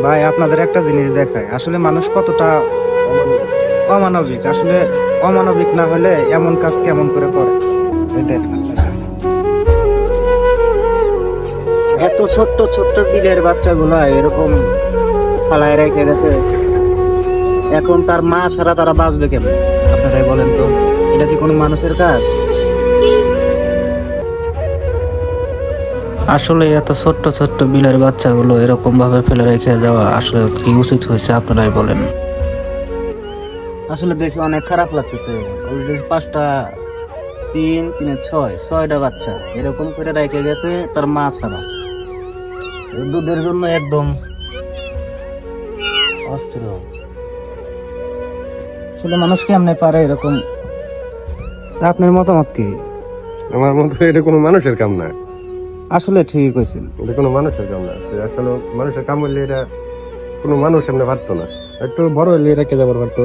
ভাই আপনাদের একটা জিনিস দেখায়, আসলে মানুষ কতটা অমানবিক। আসলে অমানবিক না হলে এমন কাজ কেমন করে করে? এই দেখেন আপনারা। এত ছোট্ট ছোট্ট বিলের বাচ্চাগুলা এরকম ফালায় রেখে গেছে, এখন তার মা ছাড়া তারা বাঁচবে কেমন? আপনারাই বলেন তো, এটা কি কোনো মানুষের কাজ? আসলে এত ছোট্ট ছোট্ট বিলের বাচ্চাগুলো এরকম ভাবে ফেলে রেখে যাওয়া আসলে কি উচিত হয়েছে আপনারাই বলেন। আসলে দেখে অনেক খারাপ লাগতেছে। অলরেডি 5টা 3 3 6 6টা বাচ্চা এরকম করে রেখে গেছে তার মা ছাড়া। দুধের জন্য একদম অস্থির। আসলে মানুষ কেমনে পারে এরকম? আপনার মতামত কি? আমার মতে এটা কোনো মানুষের কাম না। আসলে ঠিকই কইছেন। এটা কোনো মানুষের কাম না। আসলে মানুষের কাম হলে এটা কোনো মানুষ এমনি পারতো না। একটু বড় হলে এটা কে যাবার পারতো।